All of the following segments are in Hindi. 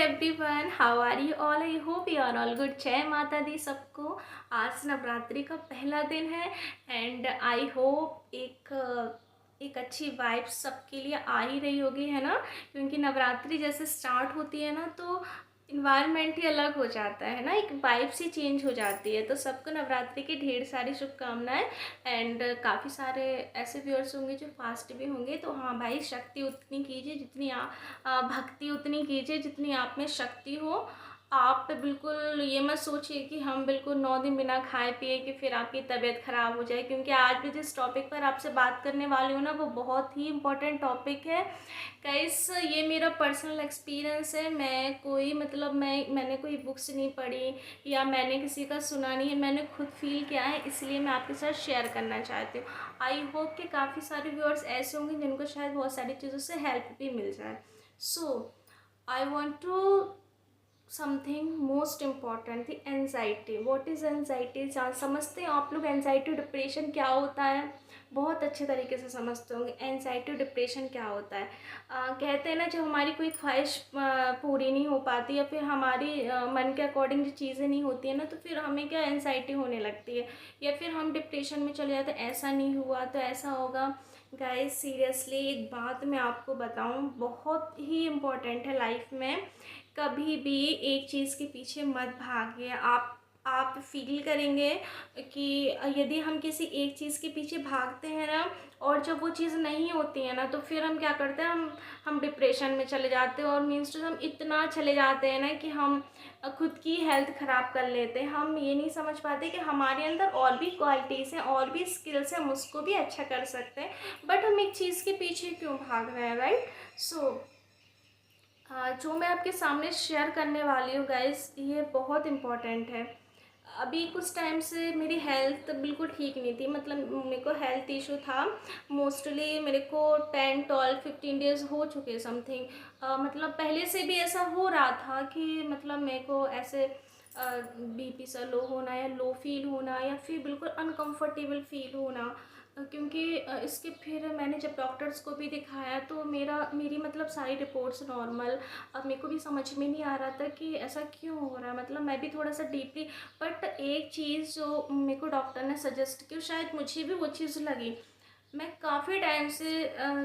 Everyone, how are you all? I hope you are all good. जय माता दी सबको। आज नवरात्रि का पहला दिन है एंड आई होप एक अच्छी वाइब सबके लिए आ ही रही होगी, है ना? क्योंकि नवरात्रि जैसे स्टार्ट होती है ना तो इन्वायरमेंट ही अलग हो जाता है ना, एक वाइब सी चेंज हो जाती है। तो सबको नवरात्रि की ढेर सारी शुभकामनाएं एंड काफ़ी सारे ऐसे व्यूअर्स होंगे जो फास्ट भी होंगे। तो हाँ भाई, शक्ति उतनी कीजिए जितनी भक्ति उतनी कीजिए जितनी आप में शक्ति हो। आप बिल्कुल ये मत सोचिए कि हम बिल्कुल 9 दिन बिना खाए पिए कि फिर आपकी तबीयत ख़राब हो जाए, क्योंकि आज भी जिस टॉपिक पर आपसे बात करने वाली हूँ ना वो बहुत ही इम्पोर्टेंट टॉपिक है। गाइस, ये मेरा पर्सनल एक्सपीरियंस है। मैं कोई मतलब मैंने कोई बुक्स नहीं पढ़ी या मैंने किसी का सुना नहीं है, मैंने खुद फील किया है, इसलिए मैं आपके साथ शेयर करना चाहती हूँ। आई होप कि काफ़ी सारे व्यूअर्स ऐसे होंगे जिनको शायद बहुत सारी चीज़ों से हेल्प भी मिल जाए। So I want to something most important थी एनजाइटी। What is anxiety? समझते हैं आप लोग एनजाइटी डिप्रेशन क्या होता है? बहुत अच्छे तरीके से समझते होंगे एनजाइटी डिप्रेशन क्या होता है। कहते हैं ना, जब हमारी कोई ख्वाहिश पूरी नहीं हो पाती या फिर हमारी मन के अकॉर्डिंग जो चीज़ें नहीं होती है ना, तो फिर हमें क्या एनजाइटी होने लगती है या फिर हम डिप्रेशन में चले जाते हैं, ऐसा नहीं हुआ तो ऐसा होगा। गाइस, सीरियसली एक बात मैं आपको बताऊं, बहुत ही इम्पोर्टेंट है लाइफ में। कभी भी एक चीज़ के पीछे मत भागिए। आप फील करेंगे कि यदि हम किसी एक चीज़ के पीछे भागते हैं ना और जब वो चीज़ नहीं होती है ना तो फिर हम क्या करते हैं, हम डिप्रेशन में चले जाते हैं। और मीन्स टू हम इतना चले जाते हैं ना कि हम खुद की हेल्थ ख़राब कर लेते हैं। हम ये नहीं समझ पाते कि हमारे अंदर और भी क्वालिटीज़ हैं, और भी स्किल्स हैं, हम उसको भी अच्छा कर सकते हैं, बट हम एक चीज़ के पीछे क्यों भाग रहे हैं, राइट? सो जो मैं आपके सामने शेयर करने वाली हूँ गाइस, ये बहुत इम्पॉर्टेंट है। अभी कुछ टाइम से मेरी हेल्थ बिल्कुल ठीक नहीं थी, मतलब मेरे को हेल्थ इशू था। मोस्टली मेरे को 10, 12, 15 डेज़ हो चुके समथिंग। मतलब पहले से भी ऐसा हो रहा था कि मतलब मेरे को ऐसे बीपी सा लो होना या लो फील होना या फिर बिल्कुल अनकंफर्टेबल फील होना। क्योंकि इसके फिर मैंने जब डॉक्टर्स को भी दिखाया तो मेरी मतलब सारी रिपोर्ट्स नॉर्मल। अब मेरे को भी समझ में नहीं आ रहा था कि ऐसा क्यों हो रहा है, मतलब मैं भी थोड़ा सा डीपली। बट एक चीज़ जो मेरे को डॉक्टर ने सजेस्ट की, शायद मुझे भी वो चीज़ लगी। मैं काफ़ी टाइम से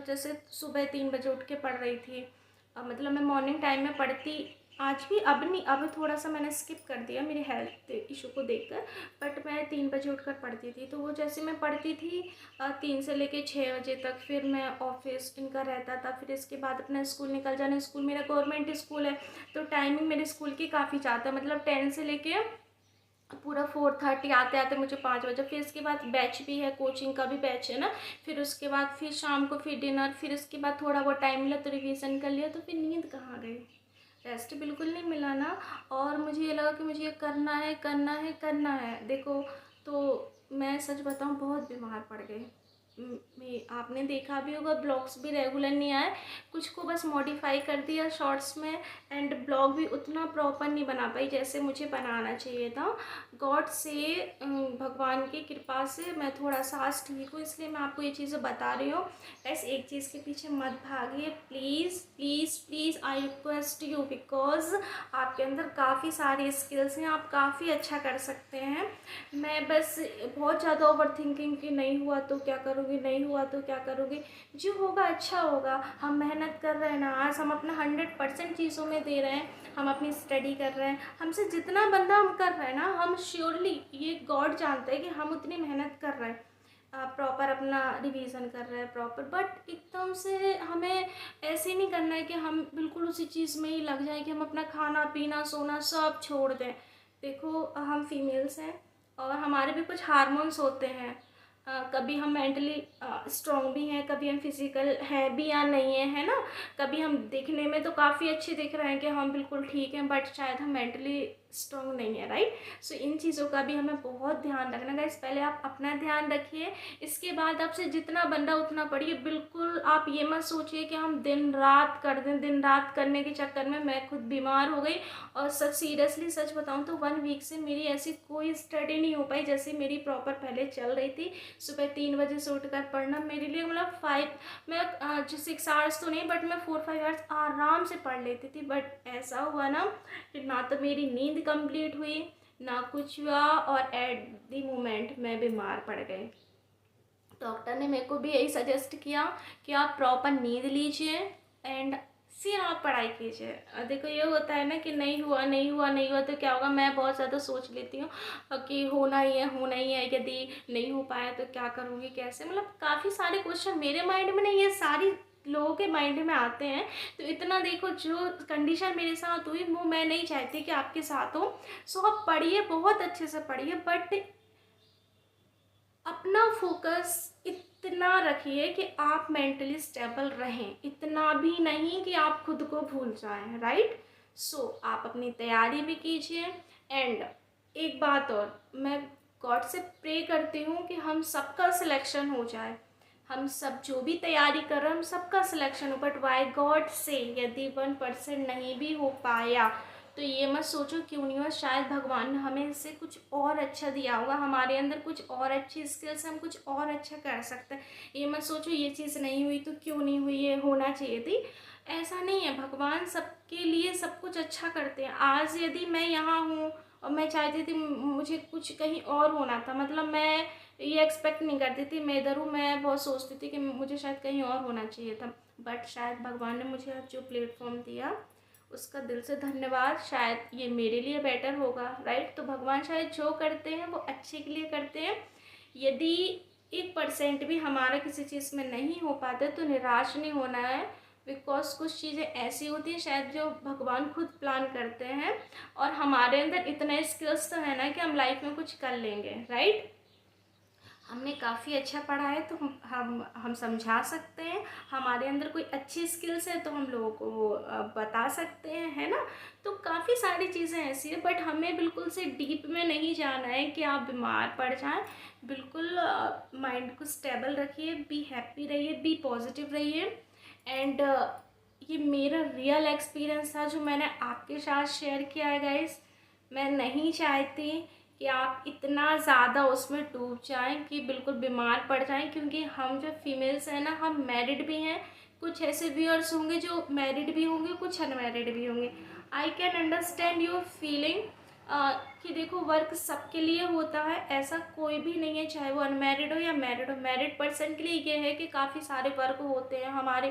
जैसे सुबह 3 बजे उठ के पढ़ रही थी। मतलब मैं मॉर्निंग टाइम में पढ़ती आज भी, अब नहीं, अब थोड़ा सा मैंने स्किप कर दिया मेरे हेल्थ इशू को देखकर। बट मैं 3 बजे उठकर पढ़ती थी, तो वो जैसे मैं पढ़ती थी 3 से लेके 6 बजे तक, फिर मैं ऑफिस इनका रहता था, फिर इसके बाद अपना स्कूल निकल जाना। स्कूल मेरा गवर्नमेंट स्कूल है तो टाइमिंग मेरे स्कूल की काफ़ी ज़्यादा, मतलब 10 से लेके पूरा 4:30, आते आते मुझे 5 बजे। फिर इसके बाद बैच भी है, कोचिंग का भी बैच है ना। फिर उसके बाद फिर शाम को फिर डिनर, फिर इसके बाद थोड़ा बहुत टाइम मिला तो रिवीजन कर लिया। तो फिर नींद कहाँ गई, रेस्ट बिल्कुल नहीं मिला ना। और मुझे ये लगा कि मुझे ये करना है करना है करना है। देखो, तो मैं सच बताऊँ, बहुत बीमार पड़ गई। आपने देखा भी होगा, ब्लॉग्स भी रेगुलर नहीं आए, कुछ को बस मॉडिफाई कर दिया शॉर्ट्स में। एंड ब्लॉग भी उतना प्रॉपर नहीं बना पाई जैसे मुझे बनाना चाहिए था। गॉड से भगवान की कृपा से मैं थोड़ा सा आज ठीक हूँ, इसलिए मैं आपको ये चीज़ें बता रही हूँ। ऐसे एक चीज़ के पीछे मत भागिए, please please please, I request you, because आपके अंदर काफ़ी सारी स्किल्स हैं, आप काफ़ी अच्छा कर सकते हैं। मैं बस बहुत ज़्यादा ओवर थिंकिंग कि नहीं हुआ तो क्या करोगे, नहीं हुआ तो क्या करोगे। जो होगा अच्छा होगा। हम मेहनत कर रहे हैं ना, आज हम अपना 100% चीज़ों में दे रहे हैं, हम अपनी स्टडी कर रहे हैं। हमसे जितना बंदा हम कर रहे हैं ना, हम श्योरली, ये गॉड जानता है कि हम उतनी मेहनत कर रहे हैं, प्रॉपर अपना रिवीजन कर रहे हैं प्रॉपर। बट एकदम से हमें ऐसे नहीं करना है कि हम बिल्कुल उसी चीज़ में ही लग जाए कि हम अपना खाना पीना सोना सब छोड़ दें। देखो, हम फीमेल्स हैं और हमारे भी कुछ हार्मोन्स होते हैं। कभी हम मेंटली स्ट्रॉन्ग भी हैं, कभी हम फिजिकल हैं भी या नहीं है ना। कभी हम दिखने में तो काफ़ी अच्छे दिख रहे हैं कि हम बिल्कुल ठीक हैं, बट शायद हम मेंटली स्ट्रॉन्ग नहीं है, राइट? सो इन चीज़ों का भी हमें बहुत ध्यान रखना गाइस। पहले आप अपना ध्यान रखिए, इसके बाद आपसे जितना बंदा उतना पढ़िए। बिल्कुल आप ये मत सोचिए कि हम दिन रात कर दें। दिन रात करने के चक्कर में मैं खुद बीमार हो गई। और सच सीरियसली सच बताऊं तो 1 वीक से मेरी ऐसी कोई स्टडी नहीं हो पाई जैसे मेरी प्रॉपर पहले चल रही थी। सुबह 3 बजे से उठकर पढ़ना मेरे लिए मतलब 5 मैं जो 6 आवर्स तो नहीं बट मैं 4-5 आवर्स आराम से पढ़ लेती थी। बट ऐसा हुआ ना कि ना तो मेरी नींद कंप्लीट हुई ना कुछ हुआ, और एट द मोमेंट मैं बीमार पड़ गई। डॉक्टर ने मेरे को भी यही सजेस्ट किया कि आप प्रॉपर नींद लीजिए एंड फिर आप पढ़ाई कीजिए। देखो ये होता है ना कि नहीं हुआ नहीं हुआ नहीं हुआ तो क्या होगा, मैं बहुत ज़्यादा सोच लेती हूँ कि होना ही है होना ही है, यदि नहीं हो पाया तो क्या करूँगी कैसे, मतलब काफ़ी सारे क्वेश्चन मेरे माइंड में नहीं, ये सारी लोगों के माइंड में आते हैं। तो इतना देखो जो कंडीशन मेरे साथ हुई वो मैं नहीं चाहती कि आपके साथ हो। सो आप पढ़िए, बहुत अच्छे से पढ़िए, बट अपना फोकस इतना रखिए कि आप मेंटली स्टेबल रहें, इतना भी नहीं कि आप खुद को भूल जाएं, राइट। सो आप अपनी तैयारी भी कीजिए। एंड एक बात और, मैं गॉड से प्रे करती हूँ कि हम सबका सिलेक्शन हो जाए, हम सब जो भी तैयारी कर रहे हैं हम सबका सिलेक्शन हो। बट वाई गॉड से यदि 1% नहीं भी हो पाया तो ये मत सोचो क्यों नहीं हुआ, शायद भगवान ने हमें इससे कुछ और अच्छा दिया होगा, हमारे अंदर कुछ और अच्छी स्किल्स, हम कुछ और अच्छा कर सकते हैं। ये मत सोचो ये चीज़ नहीं हुई तो क्यों नहीं हुई, ये होना चाहिए थी। ऐसा नहीं है, भगवान सबके लिए सब कुछ अच्छा करते हैं। आज यदि मैं यहाँ हूँ और मैं चाहती थी मुझे कुछ कहीं और होना था, मतलब मैं ये एक्सपेक्ट नहीं करती थी मैं इधर हूँ, मैं बहुत सोचती थी कि मुझे शायद कहीं और होना चाहिए था। बट शायद भगवान ने मुझे आज जो प्लेटफॉर्म दिया उसका दिल से धन्यवाद, शायद ये मेरे लिए बेटर होगा, राइट। तो भगवान शायद जो करते हैं वो अच्छे के लिए करते हैं। यदि 1% भी हमारा किसी चीज़ में नहीं हो पाता तो निराश नहीं होना है, बिकॉज कुछ चीज़ें ऐसी होती हैं शायद जो भगवान खुद प्लान करते हैं, और हमारे अंदर इतना स्किल्स तो है ना कि हम लाइफ में कुछ कर लेंगे, राइट। हमने काफ़ी अच्छा पढ़ा है तो हम समझा सकते हैं, हमारे अंदर कोई अच्छी स्किल्स है तो हम लोगों को वो बता सकते हैं, है ना। तो काफ़ी सारी चीज़ें ऐसी है, बट हमें बिल्कुल से डीप में नहीं जाना है कि आप बीमार पड़ जाएं। बिल्कुल माइंड को स्टेबल रखिए, बी हैप्पी रहिए, बी पॉजिटिव रहिए। एंड ये मेरा रियल एक्सपीरियंस था जो मैंने आपके साथ शेयर किया है गाइस। मैं नहीं चाहती कि आप इतना ज़्यादा उसमें डूब जाएं कि बिल्कुल बीमार पड़ जाएं, क्योंकि हम जो फीमेल्स हैं ना हम मैरिड भी हैं, कुछ ऐसे व्यूअर्स होंगे जो मैरिड भी होंगे, कुछ अनमैरिड भी होंगे। I can understand your feeling कि देखो वर्क सबके लिए होता है, ऐसा कोई भी नहीं है चाहे वो अनमैरिड हो या मैरिड हो। मैरिड पर्सन के लिए ये है कि काफ़ी सारे वर्क होते हैं, हमारे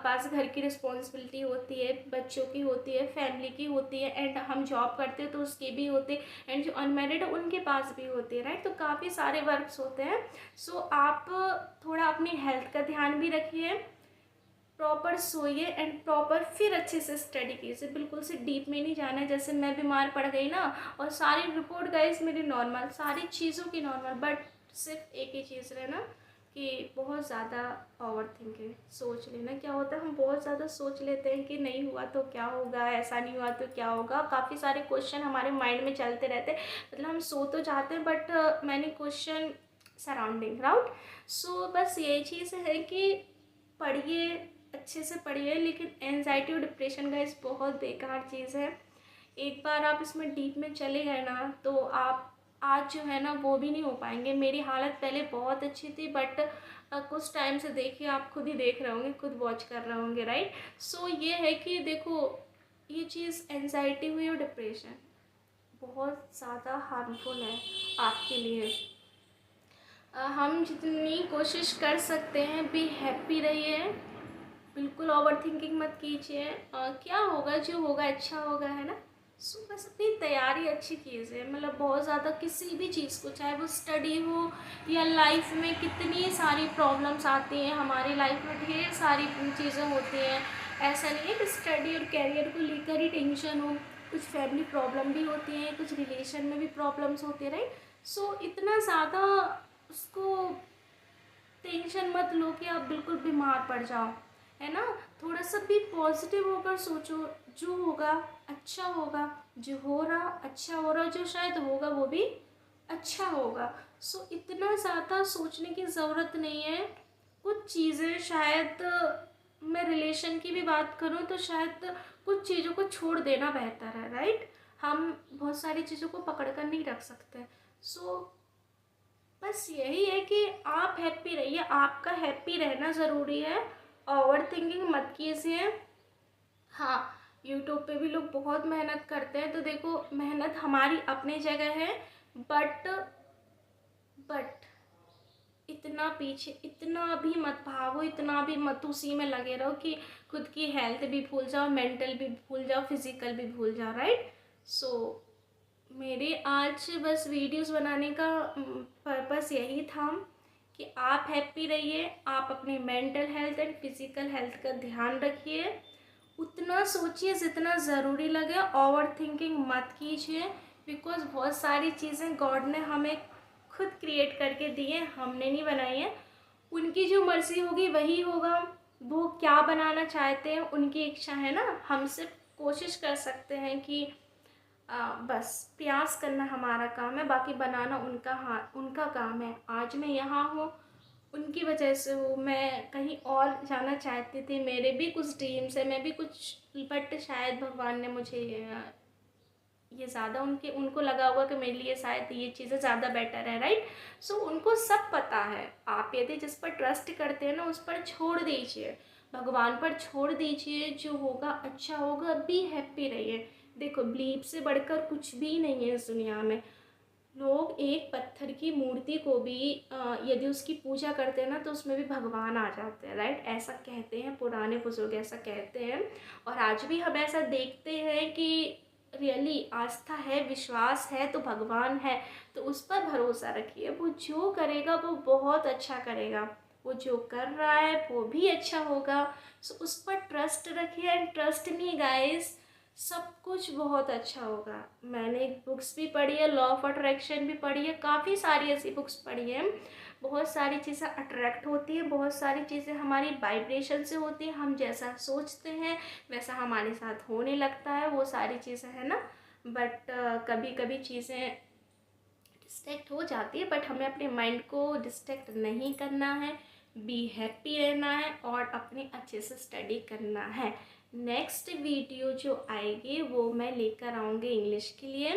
पास घर की रिस्पॉन्सिबिलिटी होती है, बच्चों की होती है, फैमिली की होती है, एंड हम जॉब करते हैं तो उसकी भी होती है, एंड जो अनमैरिड है उनके पास भी होती है, राइट। तो काफ़ी सारे वर्क्स होते हैं। सो आप थोड़ा अपनी हेल्थ का ध्यान भी रखिए, प्रॉपर सोइए एंड प्रॉपर फिर अच्छे से स्टडी कीजिए, बिल्कुल से डीप में नहीं जाना है। जैसे मैं बीमार पड़ गई ना और सारी रिपोर्ट गाइस मेरी नॉर्मल, सारी चीज़ों की नॉर्मल, बट सिर्फ एक ही चीज़ रहना कि बहुत ज़्यादा ओवर थिंकिंग, सोच लेना। क्या होता है हम बहुत ज़्यादा सोच लेते हैं कि नहीं हुआ तो क्या होगा, ऐसा नहीं हुआ तो क्या होगा, काफ़ी सारे क्वेश्चन हमारे माइंड में चलते रहते हैं। मतलब हम सो तो जाते हैं बट मैंने क्वेश्चन सराउंडिंग राउंड। सो बस यही चीज़ है कि पढ़िए, अच्छे से पढ़िए, लेकिन एनजाइटी और डिप्रेशन गाइस बहुत बेकार चीज़ है। एक बार आप इसमें डीप में चले गए ना तो आप आज जो है ना वो भी नहीं हो पाएंगे। मेरी हालत पहले बहुत अच्छी थी बट कुछ टाइम से देखिए, आप खुद ही देख रहे होंगे, खुद वॉच कर रहे होंगे, राइट। सो ये है कि देखो ये चीज़ एनजाइटी हुई और डिप्रेशन बहुत ज़्यादा हार्मफुल है आपके लिए। हम जितनी कोशिश कर सकते हैं बी हैप्पी रहिए, बिल्कुल ओवर थिंकिंग मत कीजिए। क्या होगा जो होगा अच्छा होगा, है ना। सो बस अपनी तैयारी अच्छी कीजिए, मतलब बहुत ज़्यादा किसी भी चीज़ को, चाहे वो स्टडी हो या लाइफ में कितनी सारी प्रॉब्लम्स आती हैं, हमारी लाइफ में ढेर सारी चीज़ें होती हैं। ऐसा नहीं है कि स्टडी और कैरियर को लेकर ही टेंशन हो, कुछ फैमिली प्रॉब्लम भी होती हैं, कुछ रिलेशन में भी प्रॉब्लम्स होती है, राइट। सो इतना ज़्यादा उसको टेंशन मत लो कि आप बिल्कुल बीमार पड़ जाओ, है ना। थोड़ा सा भी पॉजिटिव होकर सोचो, जो होगा अच्छा होगा, जो हो रहा अच्छा हो रहा, जो शायद होगा वो भी अच्छा होगा। सो इतना ज़्यादा सोचने की ज़रूरत नहीं है। कुछ चीज़ें शायद, मैं रिलेशन की भी बात करूँ तो शायद कुछ चीज़ों को छोड़ देना बेहतर है, राइट। हम बहुत सारी चीज़ों को पकड़ कर नहीं रख सकते। सो बस यही है कि आप हैप्पी रहिए, आपका हैप्पी रहना ज़रूरी है, ओवर थिंकिंग मत कीजिए। हाँ, यूट्यूब पे भी लोग बहुत मेहनत करते हैं, तो देखो मेहनत हमारी अपनी जगह है, बट बट इतना पीछे इतना भी मत भागो, इतना भी मत उसी में लगे रहो कि खुद की हेल्थ भी भूल जाओ, मेंटल भी भूल जाओ, फिजिकल भी भूल जाओ, राइट। सो मेरे आज बस वीडियोस बनाने का पर्पस यही था कि आप हैप्पी रहिए, आप अपनी mental health and physical health का ध्यान रखिए, उतना सोचिए जितना ज़रूरी लगे, ओवर थिंकिंग मत कीजिए, बिकॉज बहुत सारी चीज़ें गॉड ने हमें खुद क्रिएट करके दी है, हमने नहीं बनाई है। उनकी जो मर्ज़ी होगी वही होगा, वो क्या बनाना चाहते हैं उनकी इच्छा है ना। हम सिर्फ कोशिश कर सकते हैं कि बस प्रयास करना हमारा काम है, बाकी बनाना उनका हाथ उनका काम है। आज मैं यहाँ हूँ उनकी वजह से हूँ, मैं कहीं और जाना चाहती थी, मेरे भी कुछ ड्रीम्स है, मैं भी कुछ, बट शायद भगवान ने मुझे ये ज़्यादा उनको लगा होगा कि मेरे लिए शायद ये चीज़ें ज़्यादा बेटर है, राइट। सो उनको सब पता है। आप यदि जिस पर ट्रस्ट करते हैं ना उस पर छोड़ दीजिए, भगवान पर छोड़ दीजिए, जो होगा अच्छा होगा, बी हैप्पी रहिए। देखो बिलीव से बढ़कर कुछ भी नहीं है इस दुनिया में। लोग एक पत्थर की मूर्ति को भी यदि उसकी पूजा करते हैं ना तो उसमें भी भगवान आ जाते हैं, राइट। ऐसा कहते हैं पुराने बुजुर्ग, ऐसा कहते हैं। और आज भी हम ऐसा देखते हैं कि रियली आस्था है, विश्वास है तो भगवान है, तो उस पर भरोसा रखिए। वो जो करेगा वो बहुत अच्छा करेगा, वो जो कर रहा है वो भी अच्छा होगा। सो उस पर ट्रस्ट रखिए, एंड ट्रस्ट मी गाइस, सब कुछ बहुत अच्छा होगा। मैंने एक बुक्स भी पढ़ी है, लॉ ऑफ अट्रैक्शन भी पढ़ी है, काफ़ी सारी ऐसी बुक्स पढ़ी हैं। बहुत सारी चीज़ें अट्रैक्ट होती है, बहुत सारी चीज़ें हमारी वाइब्रेशन से होती है, हम जैसा सोचते हैं वैसा हमारे साथ होने लगता है, वो सारी चीज़ें है ना। बट कभी कभी चीज़ें डिस्ट्रैक्ट हो जाती है, बट हमें अपने माइंड को डिस्ट्रैक्ट नहीं करना है, बी हैप्पी रहना है और अपने अच्छे से स्टडी करना है। नेक्स्ट वीडियो जो आएगी वो मैं लेकर आऊँगी इंग्लिश के लिए।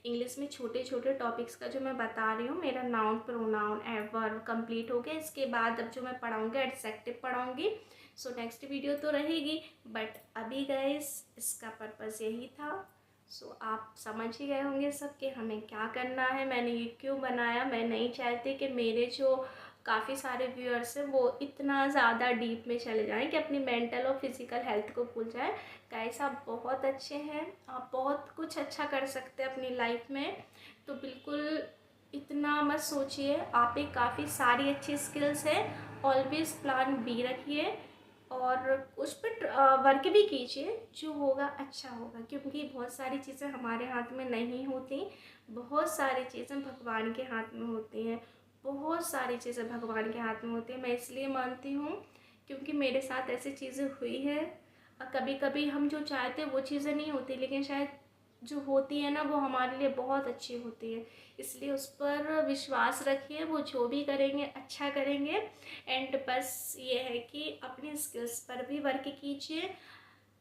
इंग्लिश में छोटे छोटे टॉपिक्स का जो मैं बता रही हूँ, मेरा नाउन प्रोनाउन एडवर्ब कंप्लीट हो गया, इसके बाद अब जो मैं पढ़ाऊँगी एडजेक्टिव पढ़ाऊँगी। सो नेक्स्ट वीडियो तो रहेगी, बट अभी गाइस इसका पर्पज़ यही था। सो आप समझ ही गए होंगे सब कि हमें क्या करना है, मैंने ये क्यों बनाया। मैं नहीं चाहती कि मेरे जो काफ़ी सारे व्यूअर्स हैं वो इतना ज़्यादा डीप में चले जाएं कि अपनी मेंटल और फिज़िकल हेल्थ को भूल जाएं। गाइस आप बहुत अच्छे हैं, आप बहुत कुछ अच्छा कर सकते हैं अपनी लाइफ में, तो बिल्कुल इतना मत सोचिए। आप एक काफ़ी सारी अच्छी स्किल्स है, ऑलवेज प्लान बी रखिए और उस पर वर्क भी कीजिए, जो होगा अच्छा होगा, क्योंकि बहुत सारी चीज़ें हमारे हाथ में नहीं होती, बहुत सारी चीज़ें भगवान के हाथ में होती हैं, बहुत सारी चीज़ें भगवान के हाथ में होती हैं। मैं इसलिए मानती हूँ क्योंकि मेरे साथ ऐसी चीज़ें हुई है। कभी कभी हम जो चाहते हैं वो चीज़ें नहीं होती, लेकिन शायद जो होती है ना वो हमारे लिए बहुत अच्छी होती है, इसलिए उस पर विश्वास रखिए, वो जो भी करेंगे अच्छा करेंगे। एंड बस ये है कि अपनी स्किल्स पर भी वर्क कीजिए,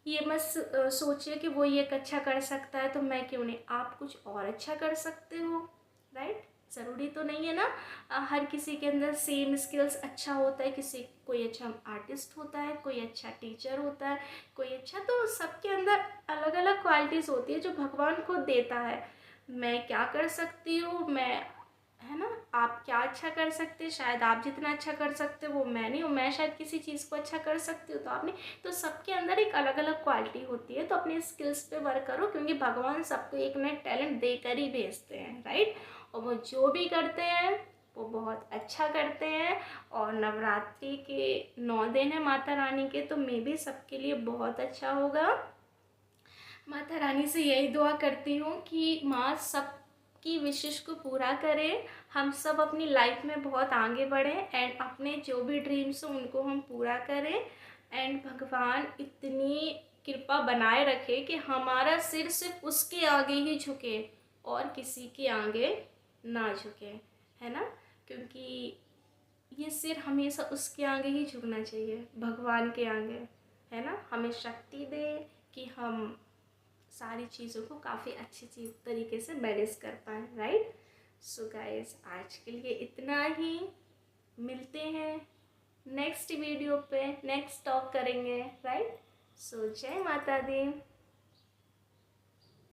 ये मत सोचिए कि वो ये अच्छा कर सकता है तो मैं क्यों नहीं, आप कुछ और अच्छा कर सकते हो, राइट। ज़रूरी तो नहीं है ना हर किसी के अंदर सेम स्किल्स अच्छा होता है, कोई अच्छा आर्टिस्ट होता है, कोई अच्छा टीचर होता है, कोई अच्छा, तो सबके अंदर अलग अलग क्वालिटीज़ होती है जो भगवान खुद देता है। मैं क्या कर सकती हूँ, मैं, है ना, आप क्या अच्छा कर सकते हैं, शायद आप जितना अच्छा कर सकते हो वो मैं नहीं हूँ, मैं शायद किसी चीज़ को अच्छा कर सकती हूँ तो आप नहीं। तो सबके अंदर एक अलग अलग क्वालिटी होती है, तो अपने स्किल्स पे वर्क करो, क्योंकि भगवान सबको एक नया टैलेंट देकर ही भेजते हैं, राइट। और वो जो भी करते हैं वो बहुत अच्छा करते हैं। और नवरात्रि के 9 दिन है माता रानी के, तो मे भी सबके लिए बहुत अच्छा होगा। माता रानी से यही दुआ करती हूँ कि माँ सबकी विशेष को पूरा करें, हम सब अपनी लाइफ में बहुत आगे बढ़ें एंड अपने जो भी ड्रीम्स हैं उनको हम पूरा करें। एंड भगवान इतनी कृपा बनाए रखे कि हमारा सिर सिर्फ उसके आगे ही झुके और किसी के आगे ना झुके, है ना। क्योंकि ये सिर हमेशा उसके आगे ही झुकना चाहिए, भगवान के आगे, है ना। हमें शक्ति दे कि हम सारी चीज़ों को काफ़ी अच्छी चीज़ तरीके से मैनेज कर पाएँ, राइट। सो गाइस आज के लिए इतना ही, मिलते हैं नेक्स्ट वीडियो पे, नेक्स्ट टॉक करेंगे, राइट। सो जय माता दी।